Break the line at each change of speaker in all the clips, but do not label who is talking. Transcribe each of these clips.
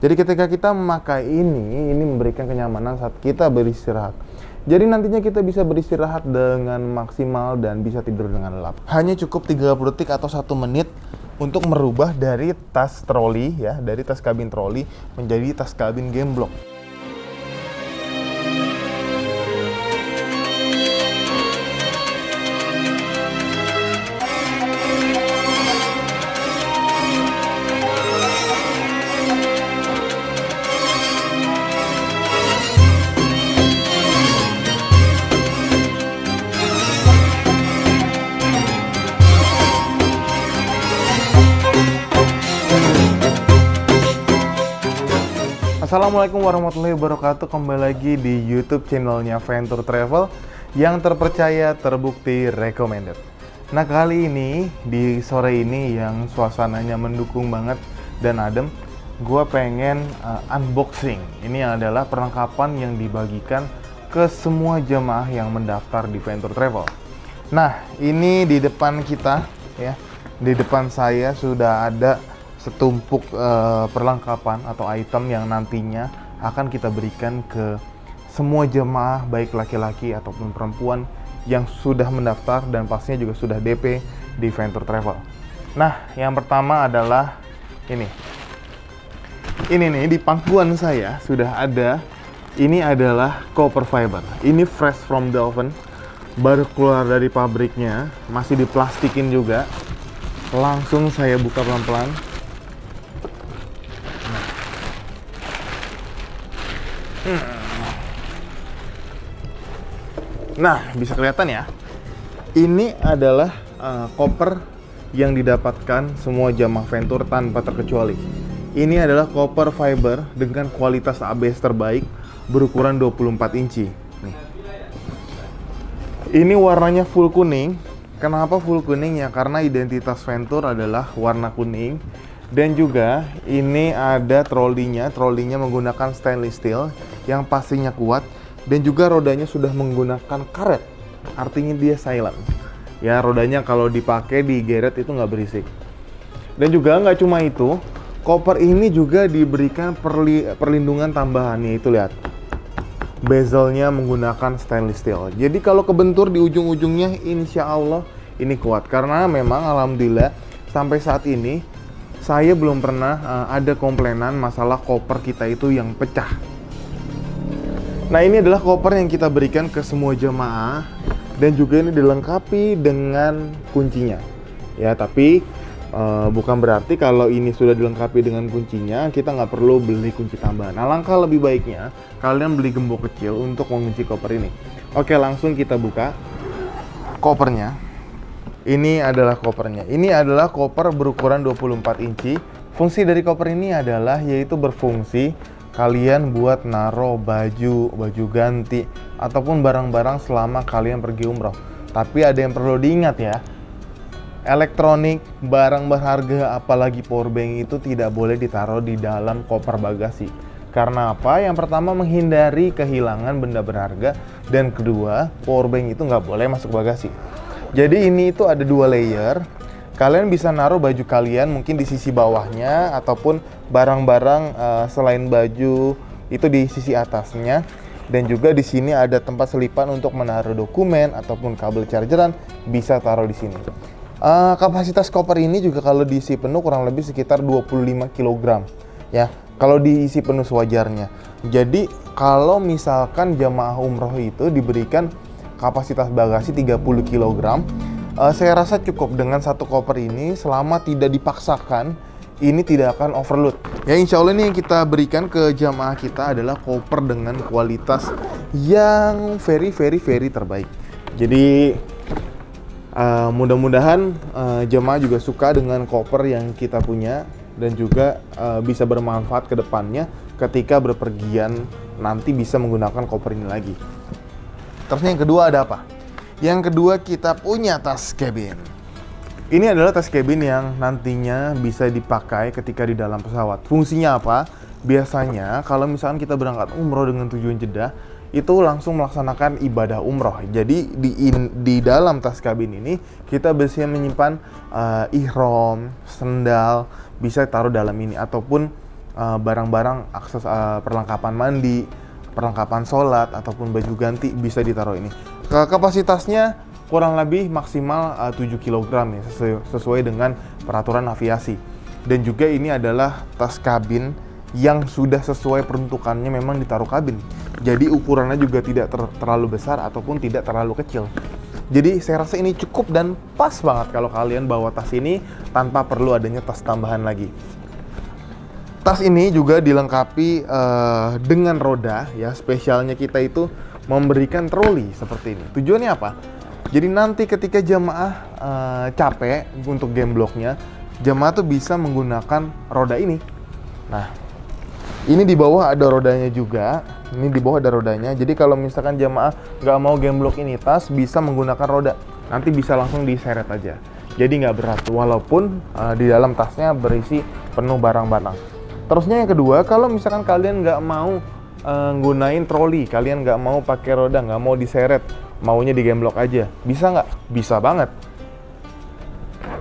Jadi ketika kita memakai ini memberikan kenyamanan saat kita beristirahat. Jadi nantinya kita bisa beristirahat dengan maksimal dan bisa tidur dengan lelap. Hanya cukup 30 detik atau 1 menit untuk merubah dari tas troli ya, dari tas kabin troli menjadi tas kabin gemblok. Assalamualaikum warahmatullahi wabarakatuh. Kembali lagi di YouTube channelnya Venture Travel yang terpercaya, terbukti, recommended. Nah, kali ini di sore ini yang suasananya mendukung banget dan adem, gue pengen unboxing. Ini adalah perlengkapan yang dibagikan ke semua jemaah yang mendaftar di Venture Travel. Nah, ini di depan kita ya, di depan saya sudah ada setumpuk perlengkapan atau item yang nantinya akan kita berikan ke semua jemaah baik laki-laki ataupun perempuan yang sudah mendaftar dan pastinya juga sudah DP di Venture Travel. Nah, yang pertama adalah ini. Ini nih di pangkuan saya sudah ada. Ini adalah copper fiber. Ini fresh from the oven, baru keluar dari pabriknya, masih diplastikin juga. Langsung saya buka pelan-pelan. Nah, bisa kelihatan ya. Ini adalah koper yang didapatkan semua jamaah Venture tanpa terkecuali. Ini adalah copper fiber dengan kualitas ABS terbaik berukuran 24 inci. Nih. Ini warnanya full kuning. Kenapa full kuning ya? Karena identitas Venture adalah warna kuning. Dan juga ini ada trolinya menggunakan stainless steel yang pastinya kuat, dan juga rodanya sudah menggunakan karet, artinya dia silent. Ya, rodanya kalau dipakai digeret itu nggak berisik. Dan juga nggak cuma itu, koper ini juga diberikan perlindungan tambahan, yaitu lihat, bezelnya menggunakan stainless steel. Jadi kalau kebentur di ujung-ujungnya, insya Allah ini kuat. Karena memang alhamdulillah sampai saat ini saya belum pernah ada komplainan masalah koper kita itu yang pecah. Nah, ini adalah koper yang kita berikan ke semua jemaah dan juga ini dilengkapi dengan kuncinya. Ya, tapi bukan berarti kalau ini sudah dilengkapi dengan kuncinya kita nggak perlu beli kunci tambahan. Alangkah lebih baiknya kalian beli gembok kecil untuk mengunci koper ini. Oke, langsung kita buka kopernya. Ini adalah kopernya. Ini adalah koper berukuran 24 inci. Fungsi dari koper ini adalah yaitu berfungsi kalian buat naro baju ganti ataupun barang-barang selama kalian pergi umroh. Tapi ada yang perlu diingat ya. Elektronik, barang berharga apalagi powerbank itu tidak boleh ditaruh di dalam koper bagasi. Karena apa? Yang pertama menghindari kehilangan benda berharga, dan kedua powerbank itu nggak boleh masuk bagasi. Jadi ini itu ada 2 layer. Kalian bisa naruh baju kalian mungkin di sisi bawahnya ataupun barang-barang selain baju itu di sisi atasnya. Dan juga di sini ada tempat selipan untuk menaruh dokumen ataupun kabel chargeran, bisa taruh di sini. Kapasitas koper ini juga kalau diisi penuh kurang lebih sekitar 25 kg ya. Kalau diisi penuh sewajarnya. Jadi kalau misalkan jamaah umroh itu diberikan kapasitas bagasi 30 kg, saya rasa cukup dengan satu koper ini selama tidak dipaksakan, ini tidak akan overload. Ya, insya Allah ini yang kita berikan ke jamaah kita adalah koper dengan kualitas yang very terbaik. Jadi mudah-mudahan jamaah juga suka dengan koper yang kita punya dan juga bisa bermanfaat ke depannya ketika berpergian nanti bisa menggunakan koper ini lagi. Terus yang kedua ada apa? Yang kedua kita punya tas cabin. Ini adalah tas cabin yang nantinya bisa dipakai ketika di dalam pesawat. Fungsinya apa? Biasanya kalau misalkan kita berangkat umroh dengan tujuan Jeddah, itu langsung melaksanakan ibadah umroh. Jadi di dalam tas kabin ini kita biasanya menyimpan ihram, sendal, bisa taruh dalam ini, ataupun barang-barang akses perlengkapan mandi, perlengkapan sholat ataupun baju ganti bisa ditaruh ini. Kapasitasnya kurang lebih maksimal 7 kg ya, sesuai dengan peraturan aviasi. Dan juga ini adalah tas kabin yang sudah sesuai peruntukannya, memang ditaruh kabin. Jadi ukurannya juga tidak terlalu besar ataupun tidak terlalu kecil. Jadi saya rasa ini cukup dan pas banget kalau kalian bawa tas ini tanpa perlu adanya tas tambahan lagi. Tas ini juga dilengkapi dengan roda ya. Spesialnya kita itu memberikan troli seperti ini. Tujuannya apa? Jadi nanti ketika jamaah capek untuk game blocknya, jamaah tuh bisa menggunakan roda ini. Nah, ini di bawah ada rodanya juga. Ini di bawah ada rodanya. Jadi kalau misalkan jamaah nggak mau game block ini tas, bisa menggunakan roda. Nanti bisa langsung diseret aja. Jadi nggak berat. Walaupun di dalam tasnya berisi penuh barang-barang. Terusnya yang kedua, kalau misalkan kalian nggak mau gunain troli, kalian nggak mau pakai roda, nggak mau diseret, maunya di game block aja, bisa nggak? Bisa banget.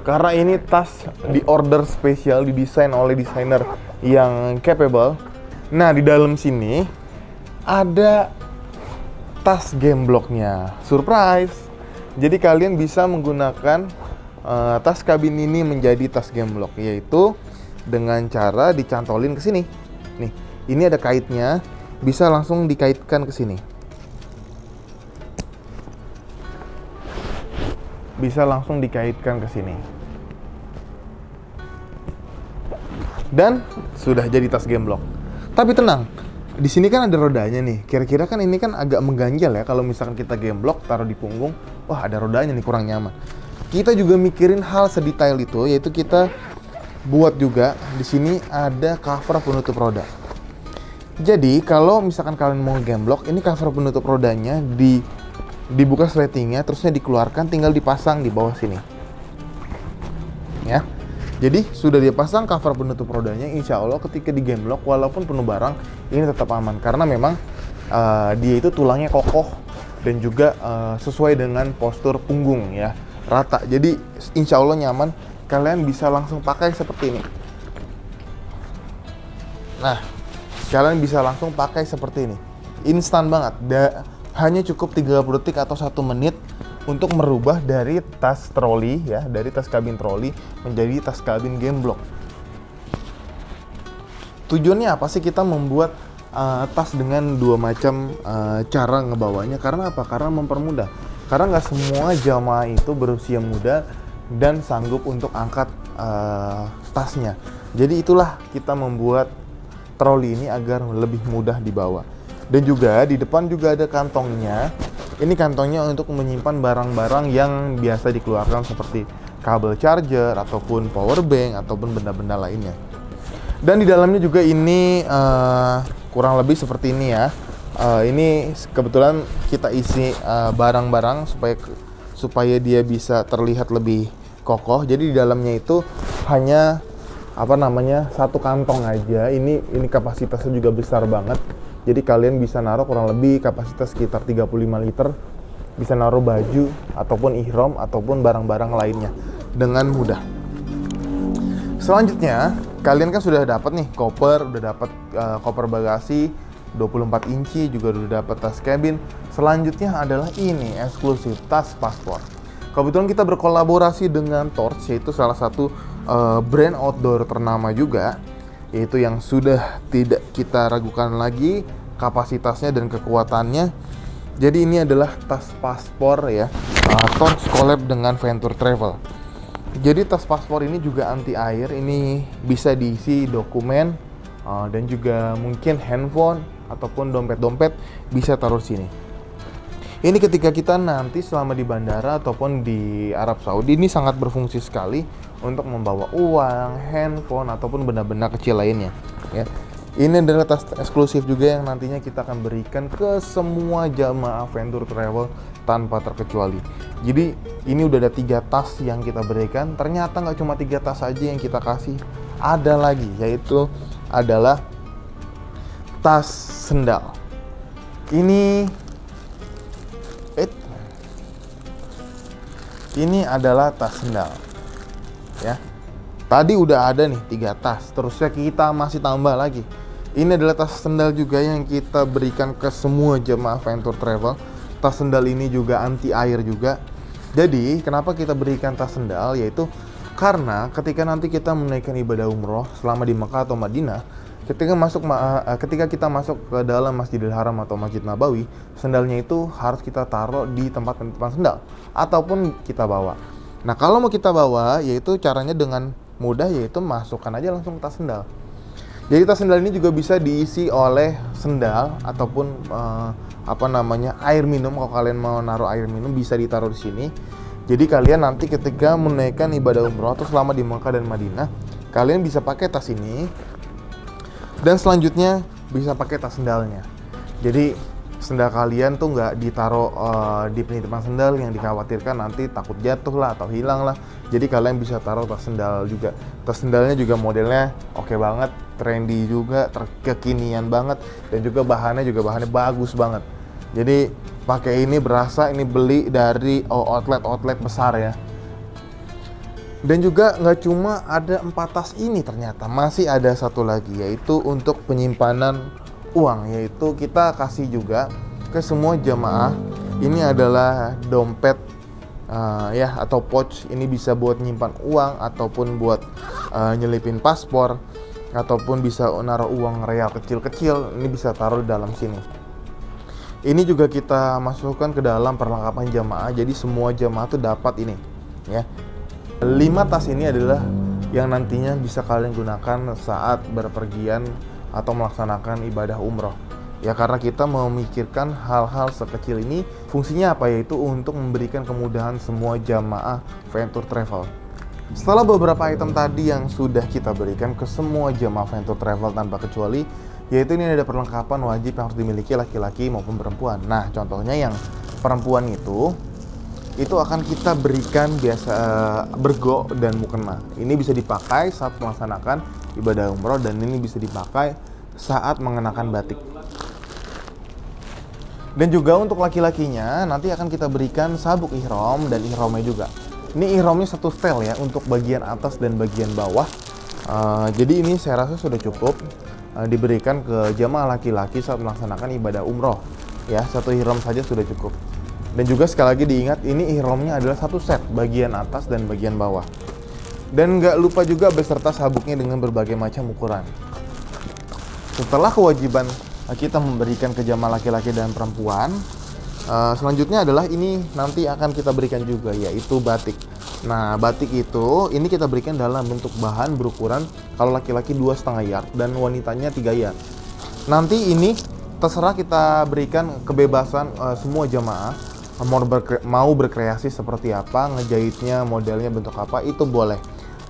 Karena ini tas di order spesial, didesain oleh desainer yang capable. Nah, di dalam sini ada tas game blocknya. Surprise! Jadi kalian bisa menggunakan tas kabin ini menjadi tas game block, yaitu dengan cara dicantolin ke sini. Nih, ini ada kaitnya, bisa langsung dikaitkan ke sini. Bisa langsung dikaitkan ke sini. Dan sudah jadi tas game block. Tapi tenang, di sini kan ada rodanya nih. Kira-kira kan ini kan agak mengganjal ya kalau misalkan kita game block taruh di punggung, wah ada rodanya nih, kurang nyaman. Kita juga mikirin hal sedetail itu, yaitu kita buat juga di sini ada cover penutup roda. Jadi kalau misalkan kalian mau game block, ini cover penutup rodanya dibuka sletingnya, terusnya dikeluarkan, tinggal dipasang di bawah sini. Ya. Jadi sudah dia pasang cover penutup rodanya, insya Allah ketika di game block walaupun penuh barang ini tetap aman karena memang dia itu tulangnya kokoh dan juga sesuai dengan postur punggung ya, rata. Jadi insya Allah nyaman, kalian bisa langsung pakai seperti ini. Nah, kalian bisa langsung pakai seperti ini, instan banget. Hanya cukup 30 detik atau 1 menit untuk merubah dari tas troli ya, dari tas kabin troli menjadi tas kabin game block. Tujuannya apa sih kita membuat tas dengan dua macam cara ngebawanya? Karena apa? Karena mempermudah. Karena nggak semua jamaah itu berusia muda dan sanggup untuk angkat tasnya. Jadi itulah kita membuat troli ini agar lebih mudah dibawa. Dan juga di depan juga ada kantongnya. Ini kantongnya untuk menyimpan barang-barang yang biasa dikeluarkan seperti kabel charger ataupun power bank ataupun benda-benda lainnya. Dan di dalamnya juga ini kurang lebih seperti ini ya. Ini kebetulan kita isi barang-barang supaya dia bisa terlihat lebih kokoh. Jadi di dalamnya itu hanya satu kantong aja. Ini kapasitasnya juga besar banget. Jadi kalian bisa naruh kurang lebih kapasitas sekitar 35 liter. Bisa naruh baju ataupun ihram ataupun barang-barang lainnya dengan mudah. Selanjutnya, kalian kan sudah dapat nih koper, udah dapat koper bagasi 24 inci, juga udah dapat tas cabin. Selanjutnya adalah ini eksklusif tas paspor. Kebetulan kita berkolaborasi dengan Torch, yaitu salah satu brand outdoor ternama juga, yaitu yang sudah tidak kita ragukan lagi kapasitasnya dan kekuatannya. Jadi ini adalah tas paspor ya, Torch collab dengan Venture Travel. Jadi tas paspor ini juga anti air, ini bisa diisi dokumen dan juga mungkin handphone ataupun dompet-dompet bisa taruh sini. Ini ketika kita nanti selama di bandara ataupun di Arab Saudi, ini sangat berfungsi sekali untuk membawa uang, handphone ataupun benda-benda kecil lainnya ya. Ini adalah tas eksklusif juga yang nantinya kita akan berikan ke semua jamaah Venture Travel tanpa terkecuali. Jadi ini udah ada 3 tas yang kita berikan. Ternyata nggak cuma 3 tas aja yang kita kasih, ada lagi, yaitu adalah tas sendal. Ini adalah tas sendal ya. Tadi udah ada nih 3 tas, terusnya kita masih tambah lagi. Ini adalah tas sendal juga yang kita berikan ke semua jemaah Venture Travel. Tas sendal ini juga anti air juga. Jadi kenapa kita berikan tas sendal, yaitu karena ketika nanti kita menaikkan ibadah umroh selama di Mekah atau Madinah, ketika kita masuk ke dalam Masjidil Haram atau Masjid Nabawi, sendalnya itu harus kita taruh di tempat penitipan sendal ataupun kita bawa. Nah, kalau mau kita bawa, yaitu caranya dengan mudah, yaitu masukkan aja langsung tas sendal. Jadi tas sendal ini juga bisa diisi oleh sendal ataupun air minum. Kalau kalian mau naruh air minum bisa ditaruh di sini. Jadi kalian nanti ketika menaikkan ibadah umroh atau selama di Mekah dan Madinah, kalian bisa pakai tas ini. Dan selanjutnya bisa pakai tas sendalnya. Jadi sendal kalian tuh nggak ditaruh di penitipan sendal yang dikhawatirkan nanti takut jatuh lah atau hilang lah. Jadi kalian bisa taruh tas sendal juga. Tas sendalnya juga modelnya oke banget, trendy juga, kekinian banget, dan juga bahannya bagus banget. Jadi pakai ini berasa ini beli dari outlet besar ya. Dan juga nggak cuma ada 4 tas ini, ternyata masih ada satu lagi, yaitu untuk penyimpanan uang, yaitu kita kasih juga ke semua jamaah. Ini adalah dompet atau pouch. Ini bisa buat nyimpan uang ataupun buat nyelipin paspor ataupun bisa naruh uang real kecil-kecil. Ini bisa taruh di dalam sini. Ini juga kita masukkan ke dalam perlengkapan jamaah. Jadi semua jamaah tuh dapat ini ya. 5 tas ini adalah yang nantinya bisa kalian gunakan saat berpergian atau melaksanakan ibadah umroh. Ya, karena kita memikirkan hal-hal sekecil ini, fungsinya apa? Yaitu untuk memberikan kemudahan semua jamaah Venture Travel. Setelah beberapa item tadi yang sudah kita berikan ke semua jamaah Venture Travel tanpa kecuali, yaitu ini ada perlengkapan wajib yang harus dimiliki laki-laki maupun perempuan. Nah, contohnya yang perempuan itu akan kita berikan bergo dan mukena. Ini bisa dipakai saat melaksanakan ibadah umroh dan ini bisa dipakai saat mengenakan batik. Dan juga untuk laki-lakinya nanti akan kita berikan sabuk ihram dan ihramnya juga. Ini ihramnya satu setel ya untuk bagian atas dan bagian bawah. Jadi ini saya rasa sudah cukup diberikan ke jamaah laki-laki saat melaksanakan ibadah umroh. Ya, satu ihram saja sudah cukup. Dan juga sekali lagi diingat, ini ihramnya adalah satu set, bagian atas dan bagian bawah. Dan nggak lupa juga beserta sabuknya dengan berbagai macam ukuran. Setelah kewajiban kita memberikan ke jamaah laki-laki dan perempuan, selanjutnya adalah ini nanti akan kita berikan juga, yaitu batik. Nah, batik itu ini kita berikan dalam bentuk bahan berukuran kalau laki-laki 2,5 yard dan wanitanya 3 yard. Nanti ini terserah kita berikan kebebasan semua jamaah mau berkreasi seperti apa, ngejahitnya modelnya bentuk apa itu boleh.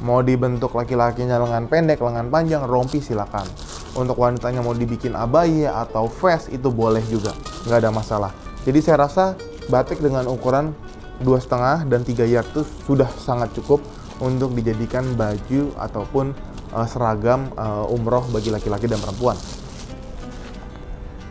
Mau dibentuk laki-lakinya lengan pendek, lengan panjang, rompi silakan. Untuk wanitanya mau dibikin abaya atau vest itu boleh juga, nggak ada masalah. Jadi saya rasa batik dengan ukuran 2,5 dan 3 yard itu sudah sangat cukup untuk dijadikan baju ataupun seragam umroh bagi laki-laki dan perempuan.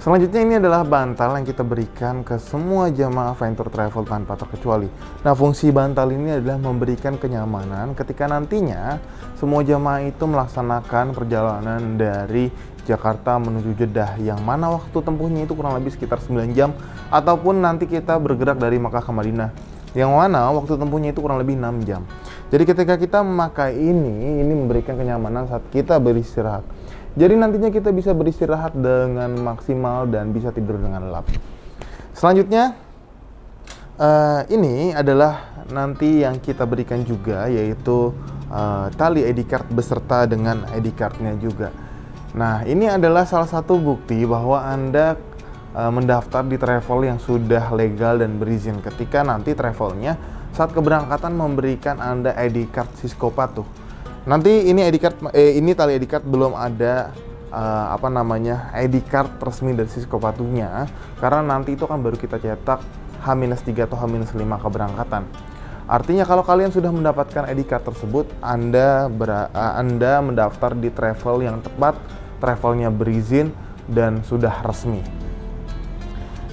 Selanjutnya ini adalah bantal yang kita berikan ke semua jamaah Venture Travel tanpa terkecuali. Nah, fungsi bantal ini adalah memberikan kenyamanan ketika nantinya semua jamaah itu melaksanakan perjalanan dari Jakarta menuju Jeddah, yang mana waktu tempuhnya itu kurang lebih sekitar 9 jam, ataupun nanti kita bergerak dari Makkah ke Madinah, yang mana waktu tempuhnya itu kurang lebih 6 jam. Jadi ketika kita memakai ini memberikan kenyamanan saat kita beristirahat. Jadi nantinya kita bisa beristirahat dengan maksimal dan bisa tidur dengan lelap. Selanjutnya, ini adalah nanti yang kita berikan juga, yaitu tali ID card beserta dengan ID cardnya juga. Nah, ini adalah salah satu bukti bahwa Anda mendaftar di travel yang sudah legal dan berizin ketika nanti travelnya saat keberangkatan memberikan Anda ID card Cisco Patuh. Nanti ini ini tali ID card belum ada ID card resmi dari Cisco Patuhnya, karena nanti itu kan baru kita cetak H-3 atau H-5 keberangkatan. Artinya kalau kalian sudah mendapatkan ID card tersebut, Anda mendaftar di travel yang tepat, travelnya berizin dan sudah resmi.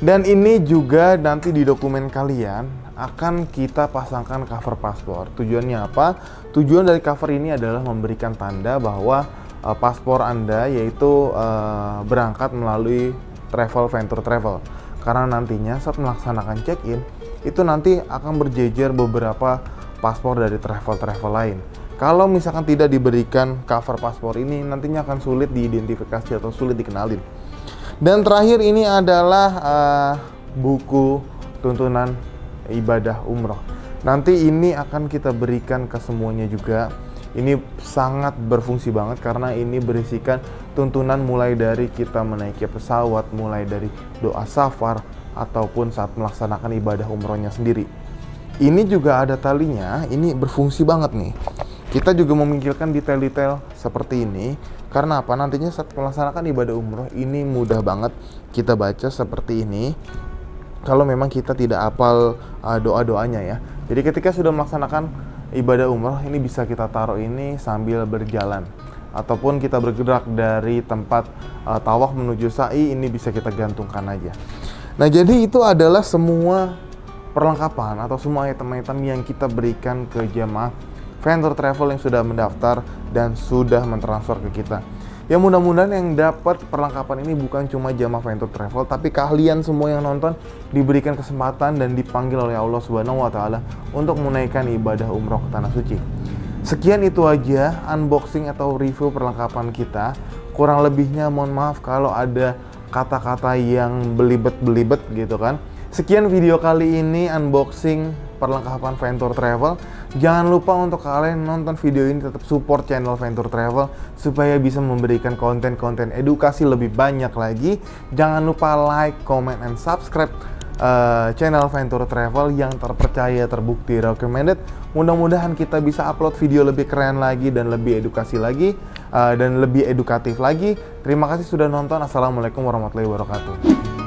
Dan ini juga nanti di dokumen kalian akan kita pasangkan cover paspor. Tujuannya apa? Tujuan dari cover ini adalah memberikan tanda bahwa paspor Anda yaitu berangkat melalui Venture Travel. Karena nantinya saat melaksanakan check-in, itu nanti akan berjejer beberapa paspor dari travel lain. Kalau misalkan tidak diberikan cover paspor ini, nantinya akan sulit diidentifikasi atau sulit dikenalin. Dan terakhir ini adalah buku tuntunan ibadah umroh. Nanti ini akan kita berikan ke semuanya juga. Ini sangat berfungsi banget karena ini berisikan tuntunan mulai dari kita menaiki pesawat, mulai dari doa safar, ataupun saat melaksanakan ibadah umrohnya sendiri. Ini juga ada talinya, ini berfungsi banget nih. Kita juga memikirkan detail-detail seperti ini karena apa? Nantinya saat melaksanakan ibadah umroh ini mudah banget kita baca seperti ini. Kalau memang kita tidak hafal doa-doanya ya. Jadi ketika sudah melaksanakan ibadah umroh, ini bisa kita taruh ini sambil berjalan. Ataupun kita bergerak dari tempat tawaf menuju sa'i, ini bisa kita gantungkan aja. Nah, jadi itu adalah semua perlengkapan atau semua item-item yang kita berikan ke jemaah Venture Travel yang sudah mendaftar dan sudah mentransfer ke kita. Ya mudah-mudahan yang dapat perlengkapan ini bukan cuma jamaah Venture Travel, tapi kalian semua yang nonton diberikan kesempatan dan dipanggil oleh Allah Subhanahu wa Ta'ala untuk menunaikan ibadah umroh ke Tanah Suci. Sekian itu aja unboxing atau review perlengkapan kita. Kurang lebihnya mohon maaf kalau ada kata-kata yang belibet gitu kan. Sekian video kali ini unboxing perlengkapan Venture Travel. Jangan lupa untuk kalian nonton video ini tetap support channel Venture Travel supaya bisa memberikan konten-konten edukasi lebih banyak lagi. Jangan lupa like, comment, and subscribe channel Venture Travel yang terpercaya, terbukti, recommended. Mudah-mudahan kita bisa upload video lebih keren lagi dan lebih edukasi lagi dan lebih edukatif lagi. Terima kasih sudah nonton. Assalamualaikum warahmatullahi wabarakatuh.